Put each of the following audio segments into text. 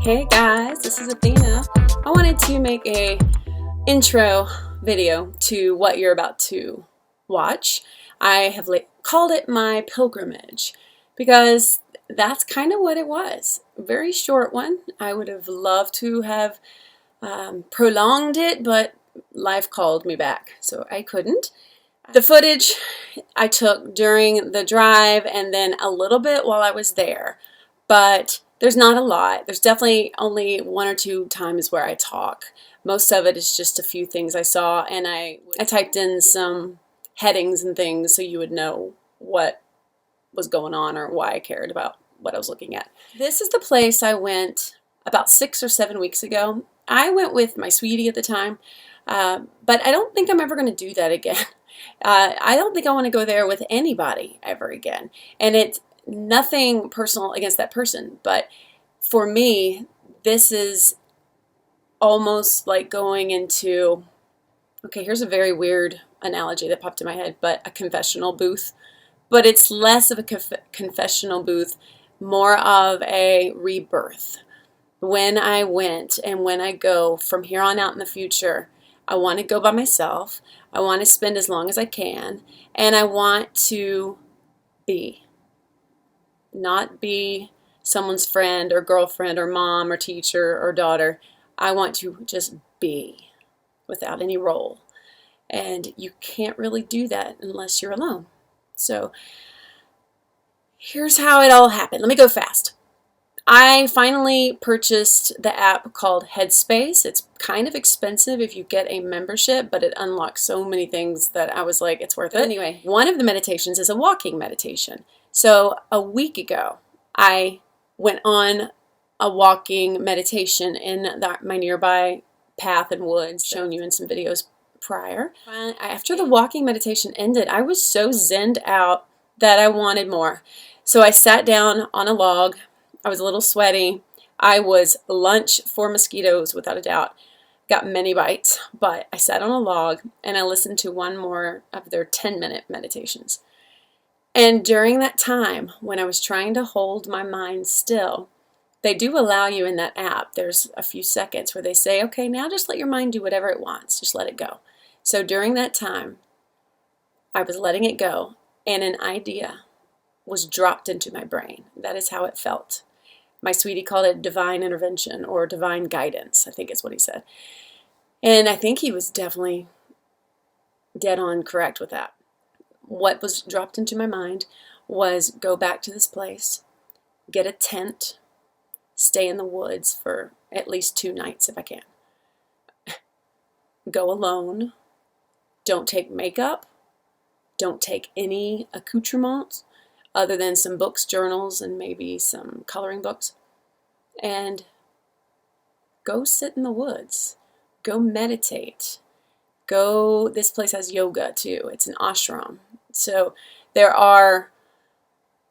Hey guys, this is Athena. I wanted to make a intro video to what you're about to watch. I have called it my pilgrimage because that's kind of what it was. A very short one. I would have loved to have prolonged it, but life called me back, so I couldn't. The footage I took during the drive and then a little bit while I was there, but there's not a lot. There's definitely only one or two times where I talk. Most of it is just a few things I saw, and I typed in some headings and things so you would know what was going on or why I cared about what I was looking at. This is the place I went about 6 or 7 weeks ago. I went with my sweetie at the time, but I don't think I'm ever going to do that again. I don't think I want to go there with anybody ever again. And it's nothing personal against that person, but for me, this is almost like going into, okay, here's a very weird analogy that popped in my head, but a confessional booth. But it's less of a confessional booth, more of a rebirth. When I went and when I go from here on out in the future, I want to go by myself. I want to spend as long as I can, and I want to be. Not be someone's friend or girlfriend or mom or teacher or daughter. I want to just be without any role. And you can't really do that unless you're alone. So here's how it all happened. Let me go fast. I finally purchased the app called Headspace. It's kind of expensive if you get a membership, but it unlocks so many things that I was like, it's worth it. Anyway, one of the meditations is a walking meditation. So a week ago, I went on a walking meditation in my nearby path and woods, shown you in some videos prior. After the walking meditation ended, I was so zenned out that I wanted more. So I sat down on a log. I was a little sweaty. I was lunch for mosquitoes, without a doubt. Got many bites, but I sat on a log and I listened to one more of their 10-minute meditations. And during that time, when I was trying to hold my mind still, they do allow you in that app, there's a few seconds where they say, okay, now just let your mind do whatever it wants. Just let it go. So during that time, I was letting it go, and an idea was dropped into my brain. That is how it felt. My sweetie called it divine intervention or divine guidance, I think is what he said. And I think he was definitely dead on correct with that. What was dropped into my mind was go back to this place, get a tent, stay in the woods for at least 2 nights if I can. Go alone. Don't take makeup. Don't take any accoutrements other than some books, journals, and maybe some coloring books. And go sit in the woods. Go meditate. This place has yoga too. It's an ashram. So there are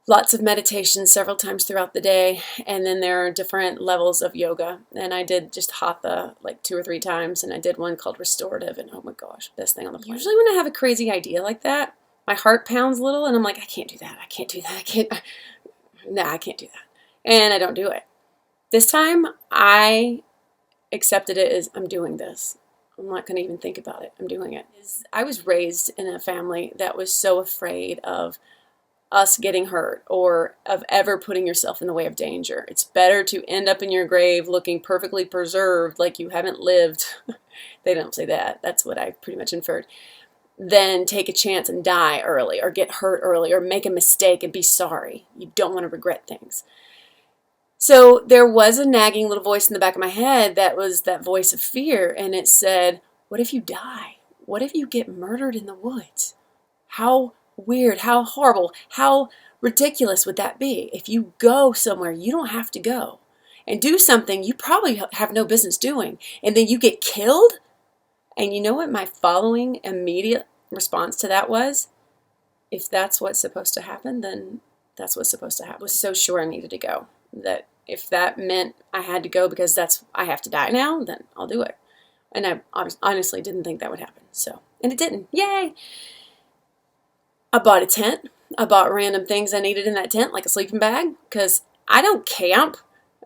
lots of meditations several times throughout the day, and then there are different levels of yoga. And I did just hatha like 2 or 3 times, and I did one called restorative, and oh my gosh, best thing on the planet. Usually when I have a crazy idea like that, my heart pounds a little, and I'm like, I can't do that. I can't do that. I can't do that. And I don't do it. This time, I accepted it as I'm doing this. I'm not going to even think about it. I'm doing it. I was raised in a family that was so afraid of us getting hurt or of ever putting yourself in the way of danger. It's better to end up in your grave looking perfectly preserved like you haven't lived. They don't say that. That's what I pretty much inferred. Than take a chance and die early or get hurt early or make a mistake and be sorry. You don't want to regret things. So there was a nagging little voice in the back of my head that was that voice of fear, and it said, what if you die? What if you get murdered in the woods? How weird, how horrible, how ridiculous would that be? If you go somewhere you don't have to go and do something you probably have no business doing, and then you get killed? And you know what my following immediate response to that was? If that's what's supposed to happen, then that's what's supposed to happen. I was so sure I needed to go. That if that meant I had to go because I have to die now, then I'll do it. And I honestly didn't think that would happen. And it didn't. Yay! I bought a tent. I bought random things I needed in that tent, like a sleeping bag, because I don't camp.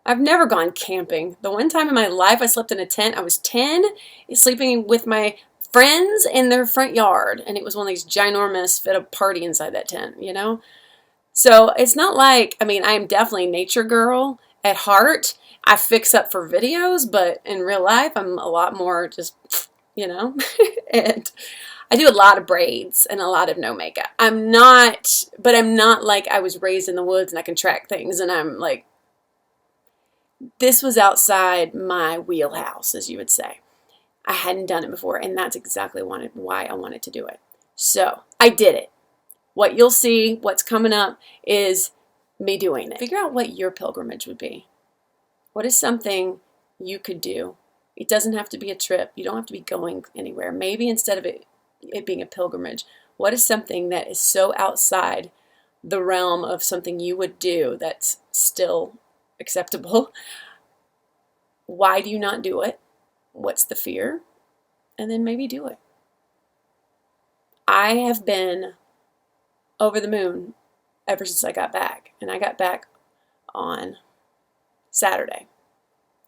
I've never gone camping. The one time in my life I slept in a tent, I was 10, sleeping with my friends in their front yard. And it was one of these ginormous, fit a party inside that tent, you know? So it's not like, I mean, I am definitely a nature girl at heart. I fix up for videos, but in real life, I'm a lot more just, you know? And I do a lot of braids and a lot of no makeup. I'm not like I was raised in the woods and I can track things and I'm like, this was outside my wheelhouse, as you would say. I hadn't done it before, and that's exactly why I wanted to do it. So I did it. What you'll see, what's coming up, is me doing it. Figure out what your pilgrimage would be. What is something you could do? It doesn't have to be a trip. You don't have to be going anywhere. Maybe instead of it being a pilgrimage, what is something that is so outside the realm of something you would do that's still acceptable? Why do you not do it? What's the fear? And then maybe do it. I have been over the moon ever since I got back. And I got back on Saturday.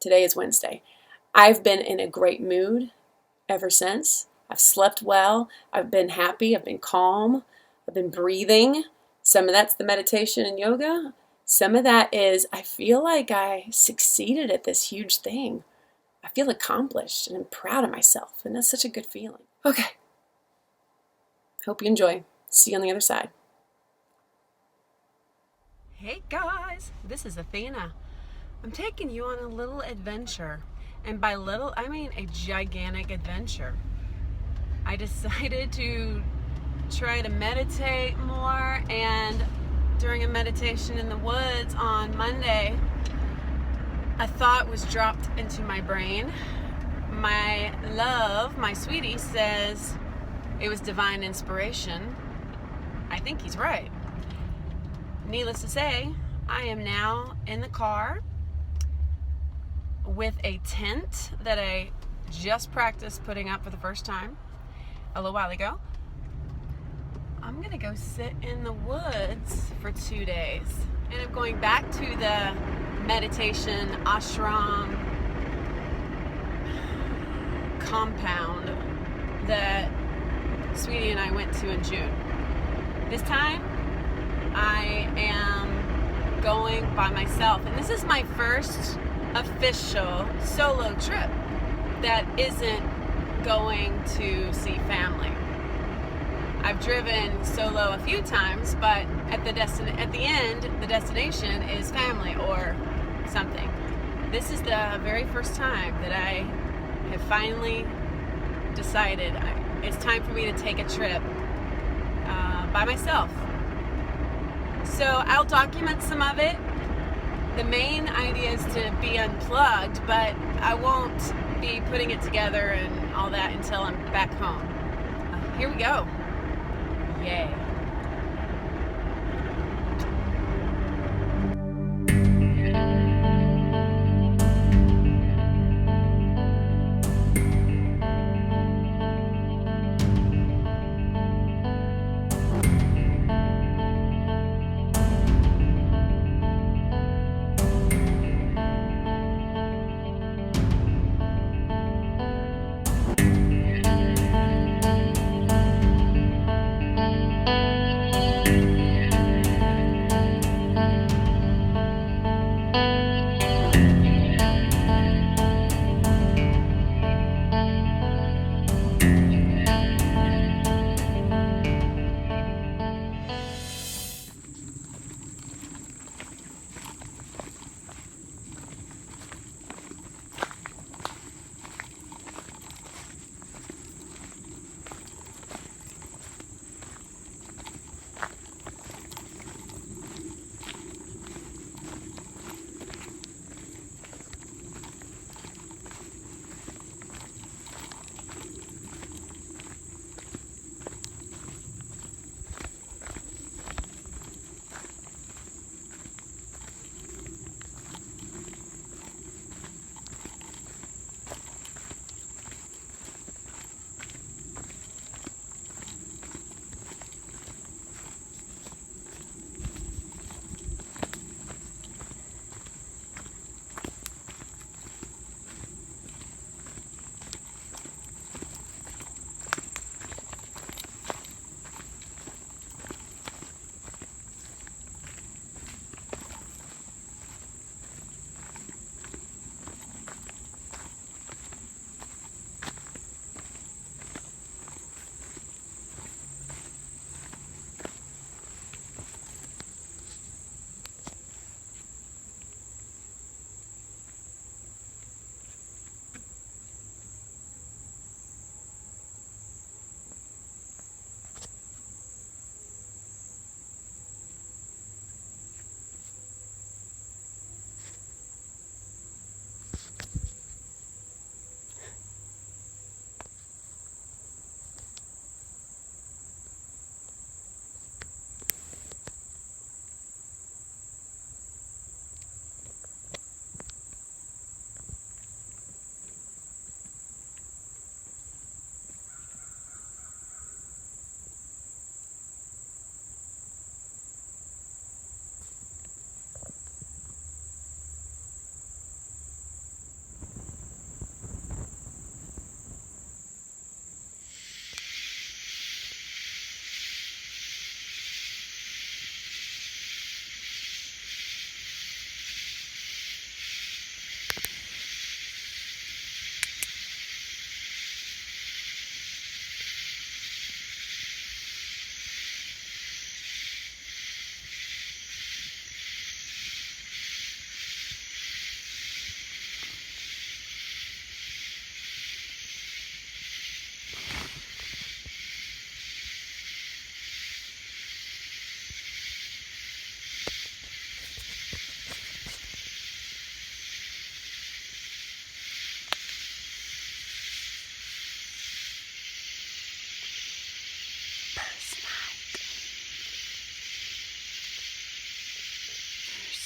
Today is Wednesday. I've been in a great mood ever since. I've slept well. I've been happy. I've been calm. I've been breathing. Some of that's the meditation and yoga. Some of that is I feel like I succeeded at this huge thing. I feel accomplished and I'm proud of myself. And that's such a good feeling. Okay. Hope you enjoy. See you on the other side. Hey guys, this is Athena. I'm taking you on a little adventure. And by little, I mean a gigantic adventure. I decided to try to meditate more, and during a meditation in the woods on Monday, a thought was dropped into my brain. My love, my sweetie, says it was divine inspiration. I think he's right. Needless to say, I am now in the car with a tent that I just practiced putting up for the first time a little while ago. I'm gonna go sit in the woods for 2 days, and I'm going back to the meditation ashram compound that Sweetie and I went to in June. This time I am going by myself, and this is my first official solo trip that isn't going to see family. I've driven solo a few times, but at the end, the destination is family or something. This is the very first time that I have finally decided it's time for me to take a trip by myself. So I'll document some of it. The main idea is to be unplugged, but I won't be putting it together and all that until I'm back home. Here we go. Yay.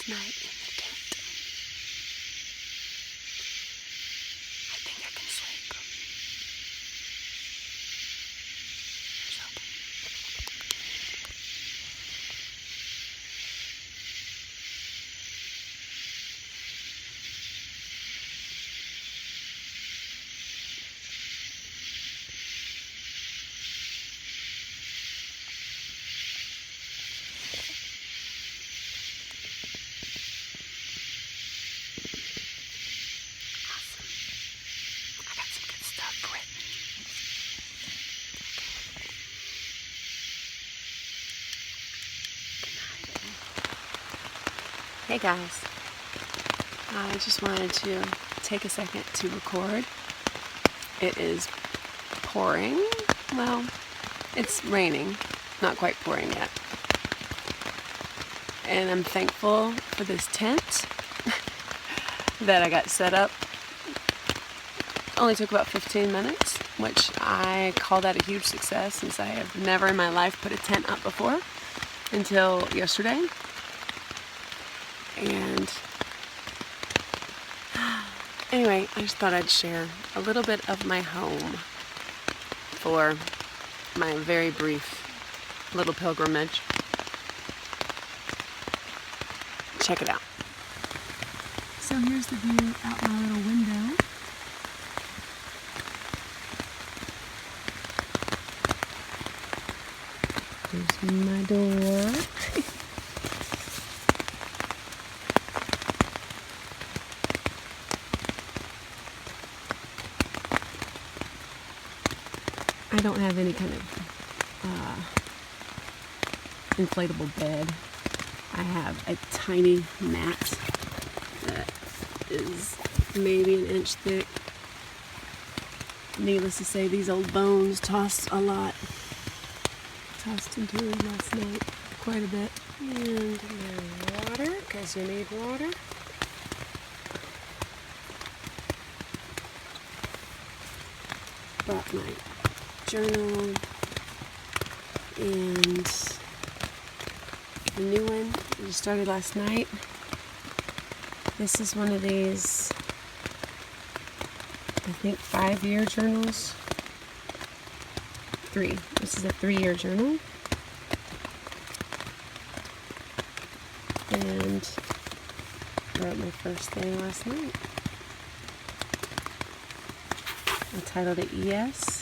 last night in the tent. I think I can sleep. Here's hoping. I got some good stuff written. Hey guys, I just wanted to take a second to record. It is pouring. Well, it's raining, not quite pouring yet. And I'm thankful for this tent that I got set up. Only took about 15 minutes, which I call that a huge success since I have never in my life put a tent up before until yesterday. And anyway, I just thought I'd share a little bit of my home for my very brief little pilgrimage. Check it out. So here's the view out my little window. Here's my door. I don't have any kind of inflatable bed. I have a tiny mat that is maybe an inch thick. Needless to say, these old bones tossed a lot. Tossed and turned last night quite a bit. And my water, because you need water. Brought my journal and the new one I just started last night. This is one of these, I think, 5-year journals. 3. This is a 3-year journal. And I wrote my first thing last night. I titled it ES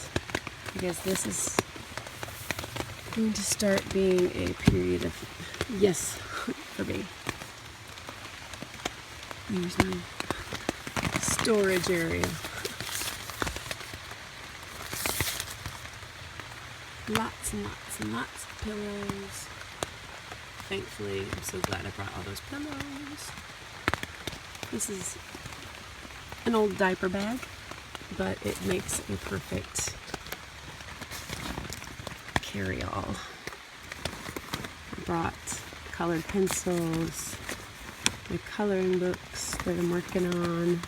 because this is going to start being a period of yes for me. Here's my storage area. Lots and lots and lots of pillows. Thankfully, I'm so glad I brought all those pillows. This is an old diaper bag, but it makes a perfect carry-all. I brought colored pencils, my coloring books that I'm working on,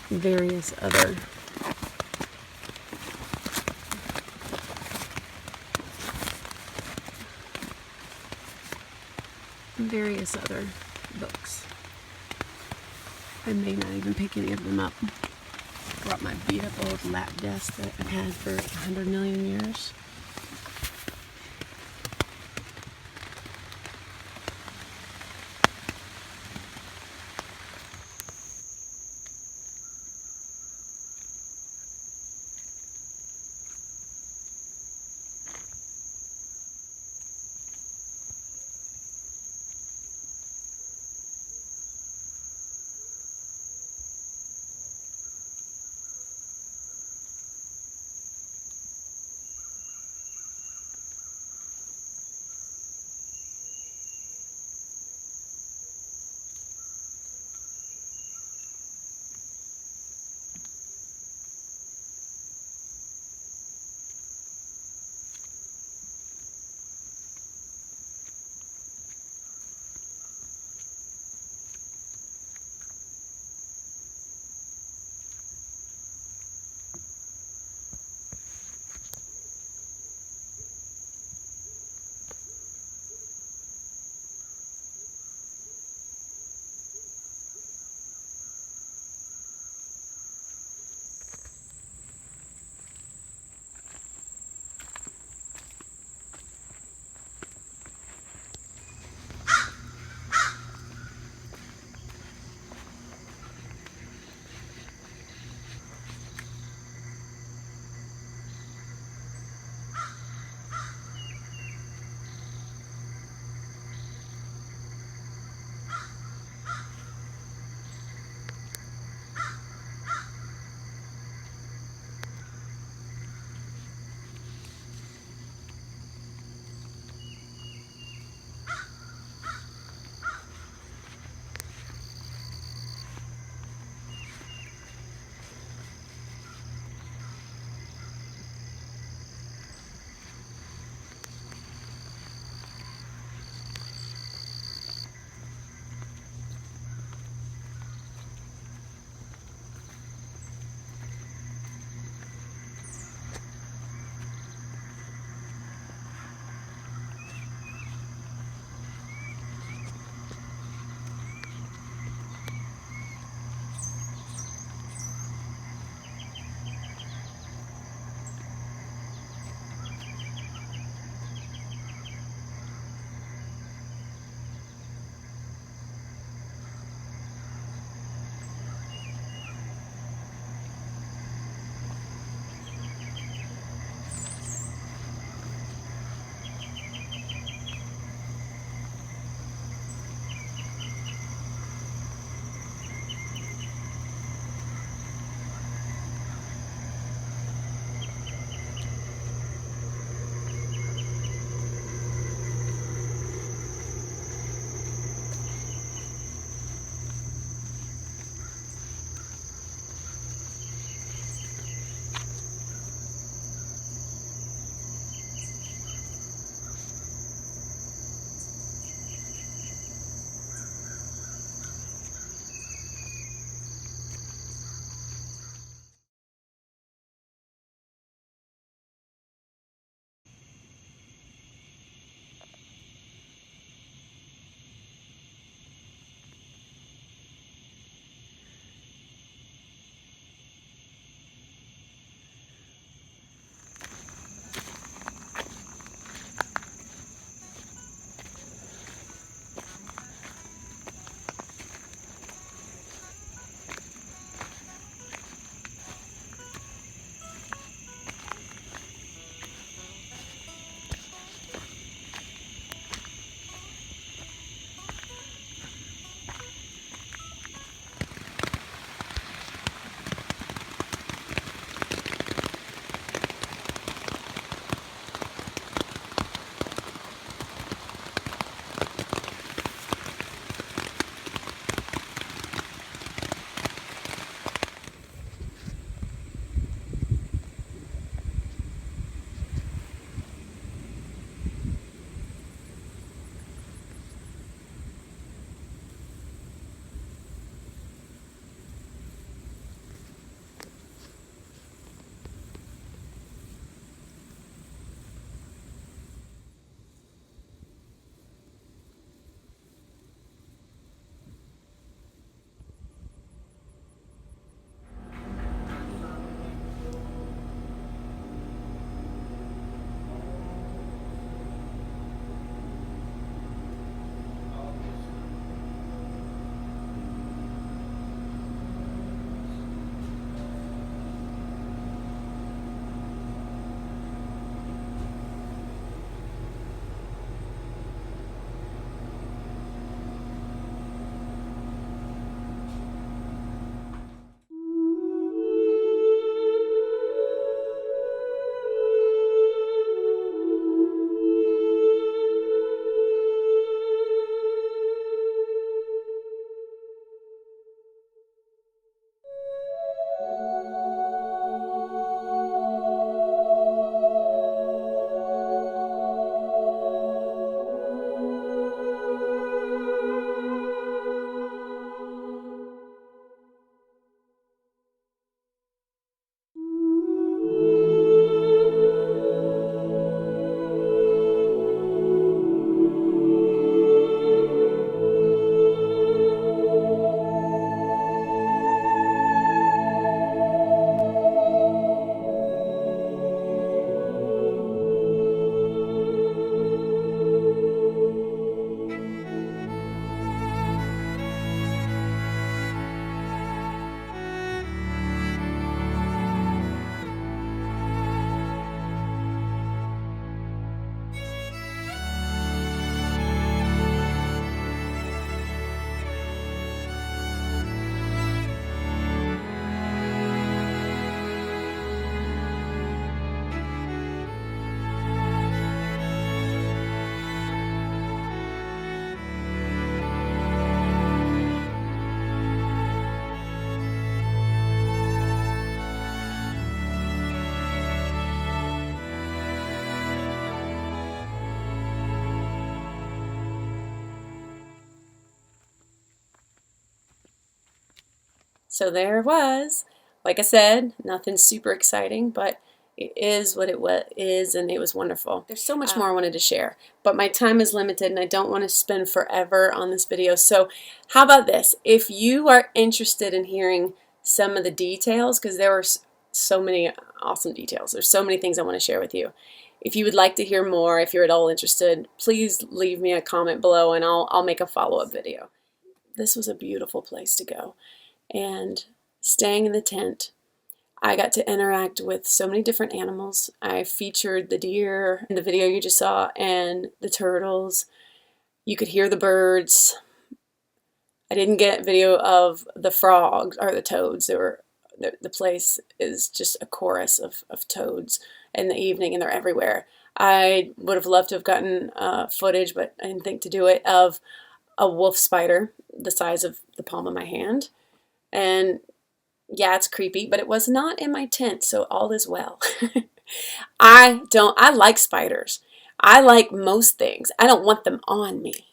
various other books. I may not even pick any of them up. Brought my beat up old lap desk that I've had for 100 million years. So there it was. Like I said, nothing super exciting, but it is what it is, and it was wonderful. There's so much more I wanted to share, but my time is limited and I don't want to spend forever on this video. So how about this? If you are interested in hearing some of the details, because there were so many awesome details. There's so many things I want to share with you. If you would like to hear more, if you're at all interested, please leave me a comment below and I'll make a follow-up video. This was a beautiful place to go. And staying in the tent, I got to interact with so many different animals. I featured the deer in the video you just saw and the turtles. You could hear the birds. I didn't get video of the frogs or the toads. The place is just a chorus of toads in the evening, and they're everywhere. I would have loved to have gotten footage, but I didn't think to do it, of a wolf spider the size of the palm of my hand. And yeah, it's creepy, but it was not in my tent, so all is well. I like spiders. I like most things. I don't want them on me.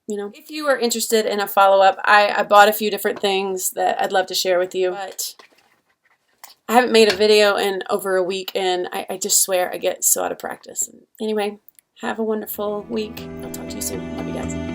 You know, if you are interested in a follow-up, I bought a few different things that I'd love to share with you, but I haven't made a video in over a week, and I just swear I get so out of practice. Anyway, have a wonderful week. I'll talk to you soon. Love you guys.